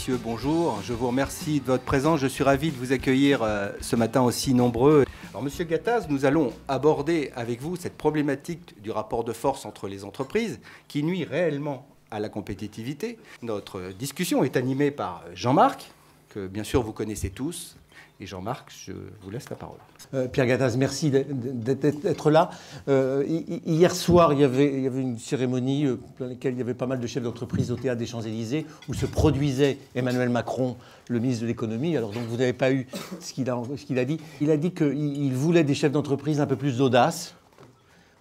messieurs, bonjour. Je vous remercie de votre présence. Je suis ravi de vous accueillir ce matin aussi nombreux. Alors, monsieur Gattaz, nous allons aborder avec vous cette problématique du rapport de force entre les entreprises qui nuit réellement à la compétitivité. Notre discussion est animée par Jean-Marc, que bien sûr vous connaissez tous. Et Jean-Marc, je vous laisse la parole. Pierre Gattaz, merci d'être là. Hier soir, il y avait une cérémonie dans laquelle il y avait pas mal de chefs d'entreprise au Théâtre des Champs-Élysées où se produisait Emmanuel Macron, le ministre de l'économie. Alors donc vous n'avez pas eu ce qu'il a dit. Il a dit qu'il voulait des chefs d'entreprise un peu plus d'audace,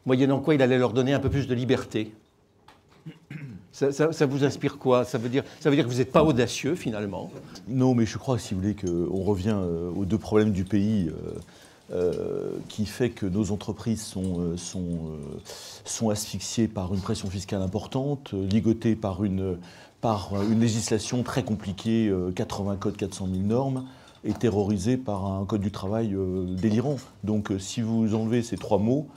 moyennant quoi il allait leur donner un peu plus de liberté. Ça vous inspire quoi? Ça veut dire que vous n'êtes pas audacieux, finalement? Non, mais je crois, si vous voulez, qu'on revient aux deux problèmes du pays qui fait que nos entreprises sont asphyxiées par une pression fiscale importante, ligotées par une législation très compliquée, 80 codes, 400 000 normes, et terrorisées par un code du travail délirant. Donc, si vous enlevez ces trois mots,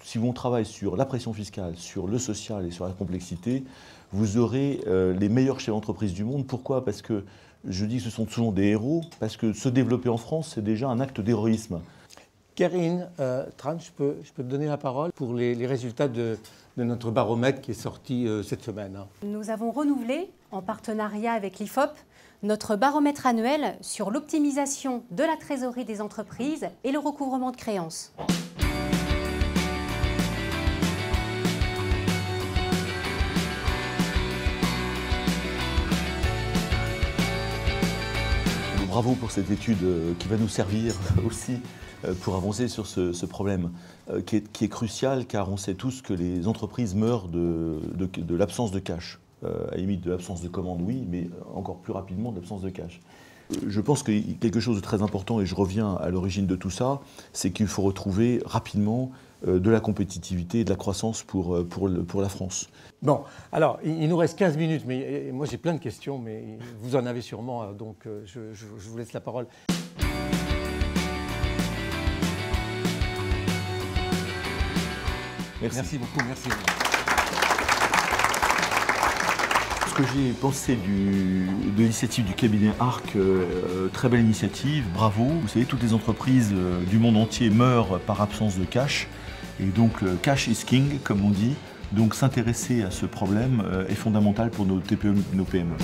si on travaille sur la pression fiscale, sur le social et sur la complexité, vous aurez les meilleurs chefs d'entreprise du monde. Pourquoi? Parce que je dis que ce sont souvent des héros, parce que se développer en France, c'est déjà un acte d'héroïsme. Karine Tran, je peux te donner la parole pour les résultats de notre baromètre qui est sorti cette semaine. Nous avons renouvelé, en partenariat avec l'IFOP, notre baromètre annuel sur l'optimisation de la trésorerie des entreprises et le recouvrement de créances. Bravo pour cette étude qui va nous servir aussi pour avancer sur ce problème qui est crucial, car on sait tous que les entreprises meurent de l'absence de cash. À la limite de l'absence de commande, oui, mais encore plus rapidement de l'absence de cash. Je pense que quelque chose de très important, et je reviens à l'origine de tout ça, c'est qu'il faut retrouver rapidement de la compétitivité et de la croissance pour la France. Bon, alors, il nous reste 15 minutes, mais moi j'ai plein de questions, mais vous en avez sûrement, donc je vous laisse la parole. Merci beaucoup, merci. Ce que j'ai pensé de l'initiative du cabinet ARC, très belle initiative, bravo. Vous savez, toutes les entreprises du monde entier meurent par absence de cash. Et donc, cash is king, comme on dit. Donc, s'intéresser à ce problème est fondamental pour nos TPE, nos PME.